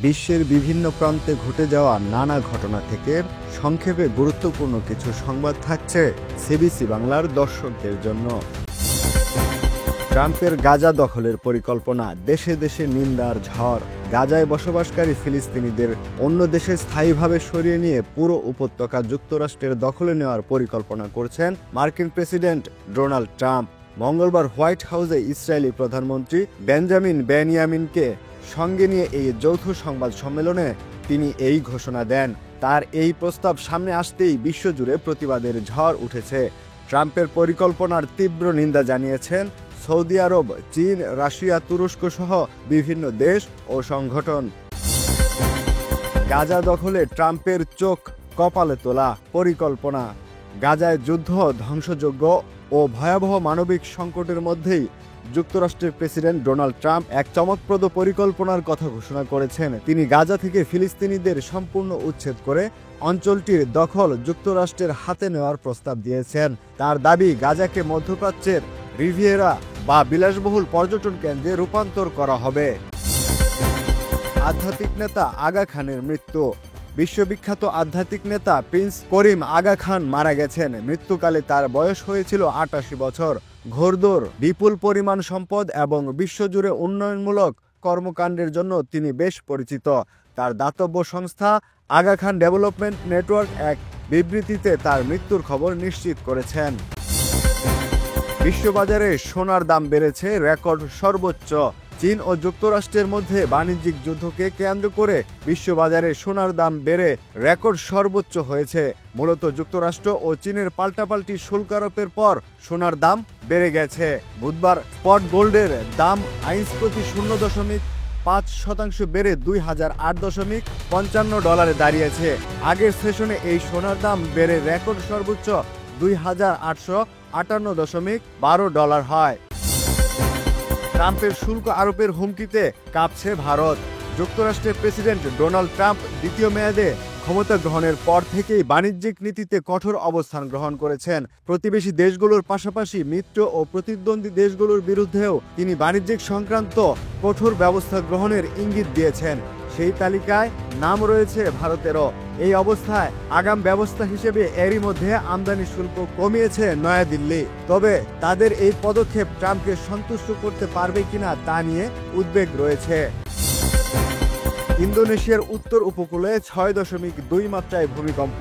বিশ্বের বিভিন্ন প্রান্তে ঘটে যাওয়া নানা ঘটনা থেকে সংক্ষেপে গুরুত্বপূর্ণ কিছু সংবাদ থাকছে সিবিসি বাংলার দর্শকদের জন্য। ট্রাম্পের গাজা দখলের পরিকল্পনা, দেশে দেশে নিন্দার ঝড়। গাজায় বসবাসকারী ফিলিস্তিনিদের অন্য দেশে স্থায়ীভাবে সরিয়ে নিয়ে পুরো উপত্যকা যুক্তরাষ্ট্রের দখলে নেওয়ার পরিকল্পনা করছেন মার্কিন প্রেসিডেন্ট ডোনাল্ড ট্রাম্প। মঙ্গলবার হোয়াইট হাউসে ইসরায়েলি প্রধানমন্ত্রী বেঞ্জামিন বেনিয়ামিনকে সঙ্গে নিয়ে এই যৌথ সংবাদ সম্মেলনে তিনি এই ঘোষণা দেন। তার এই প্রস্তাব সামনে আসতেই বিশ্বজুড়ে প্রতিবাদের ঝড় উঠেছে। ট্রাম্পের পরিকল্পনার তীব্র নিন্দা জানিয়েছেন সৌদি আরব, চীন, রাশিয়া, তুরস্ক সহ বিভিন্ন দেশ ও সংগঠন। গাজা দখলে ট্রাম্পের চোখ কপালে তোলা পরিকল্পনা। গাজায় যুদ্ধ, ধ্বংসযজ্ঞ ও ভয়াবহ মানবিক সংকটের মধ্যেই যুক্তরাষ্ট্রের প্রেসিডেন্ট ডোনাল্ড ট্রাম্প এক চমকপ্রদ পরিকল্পনার কথা ঘোষণা করেছেন। তিনি গাজা থেকে ফিলিস্তিনিদের সম্পূর্ণ উচ্ছেদ করে অঞ্চলটির দখল যুক্তরাষ্ট্রের হাতে নেওয়ার প্রস্তাব দিয়েছেন। তার দাবি, গাজাকে মধ্যপ্রাচ্যের রিভিয়েরা বা বিলাসবহুল পর্যটন কেন্দ্রে রূপান্তর করা হবে। আধ্যাত্মিক নেতা আগা খানের মৃত্যু। বিশ্ববিখ্যাত আধ্যাত্মিক নেতা প্রিন্স করিম আগা খান মারা গেছেন। মৃত্যুকালে তার বয়স হয়েছিল ৮৮ বছর। ঘোরদৌড়, বিপুল পরিমাণ সম্পদ এবং বিশ্বজুড়ে উন্নয়নমূলক কর্মকাণ্ডের জন্য তিনি বেশ পরিচিত। তার দাতব্য সংস্থা আগা খান ডেভেলপমেন্ট নেটওয়ার্ক এক বিবৃতিতে তার মৃত্যুর খবর নিশ্চিত করেছেন। বিশ্ববাজারে সোনার দাম বেড়েছে রেকর্ড সর্বোচ্চ। চীন ও যুক্তরাষ্ট্রের মধ্যে বাণিজ্যিক যুদ্ধকে কেন্দ্র করে বিশ্ববাজারে সোনার দাম বেড়ে রেকর্ড সর্বোচ্চ হয়েছে। মূলত যুক্তরাষ্ট্র ও চীনের পাল্টাপাল্টি শুল্ক আরোপের পর সোনার দাম বেড়ে গেছে। বুধবার স্পট গোল্ডের দাম আউন্স প্রতি 0.5% বেড়ে $2008.55 দাঁড়িয়েছে। আগের সেশনে এই সোনার দাম বেড়ে রেকর্ড সর্বোচ্চ $2858.12 হয়। ট্রাম্পের শুল্ক আরোপের হুমকিতে কাঁপছে ভারত। যুক্তরাষ্ট্রের প্রেসিডেন্ট ডোনাল্ড ট্রাম্প দ্বিতীয় মেয়াদে ক্ষমতা গ্রহণের পর থেকেই বাণিজ্যিক নীতিতে কঠোর অবস্থান গ্রহণ করেছেন। প্রতিবেশী দেশগুলোর পাশাপাশি মিত্র ও প্রতিদ্বন্দ্বী দেশগুলোর বিরুদ্ধেও তিনি বাণিজ্যিক সংক্রান্ত কঠোর ব্যবস্থা গ্রহণের ইঙ্গিত দিয়েছেন। সেই তালিকায় নাম রয়েছে ভারতেরও। এই অবস্থায় আগাম ব্যবস্থা হিসেবে এরই মধ্যে আমদানি শুল্ক কমিয়েছে নয়াদিল্লি। তবে তাদের এই পদক্ষেপ ট্রাম্পকে সন্তুষ্ট করতে পারবে কিনা তা নিয়ে উদ্বেগ রয়েছে। ইন্দোনেশিয়ার উত্তর উপকূলে 6.2 মাত্রায় ভূমিকম্প।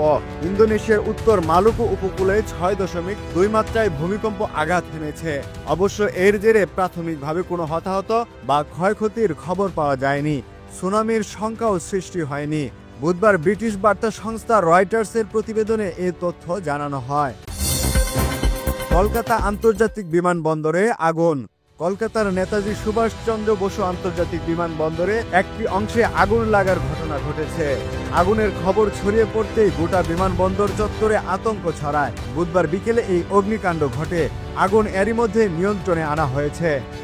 ইন্দোনেশিয়ার উত্তর মালুকু উপকূলে 6.2 মাত্রায় ভূমিকম্প আঘাত হেনেছে। অবশ্য এর জেরে প্রাথমিকভাবে কোনো হতাহত বা ক্ষয়ক্ষতির খবর পাওয়া যায়নি। সুনামির শঙ্কাও সৃষ্টি হয়নি। বুধবার ব্রিটিশ বার্তা সংস্থা রয়টার্সের প্রতিবেদনে এ তথ্য জানানো হয়। কলকাতা আন্তর্জাতিক বিমানবন্দরে আগুন। কলকাতার নেতাজি সুভাষচন্দ্র বসু আন্তর্জাতিক বিমানবন্দরে একটি অংশে আগুন লাগার ঘটনা ঘটেছে। আগুনের খবর ছড়িয়ে পড়তেই গোটা বিমানবন্দর চত্বরে আতঙ্ক ছড়ায়। বুধবার বিকেলে এই অগ্নিকাণ্ড ঘটে। আগুন এরই মধ্যে নিয়ন্ত্রণে আনা হয়েছে।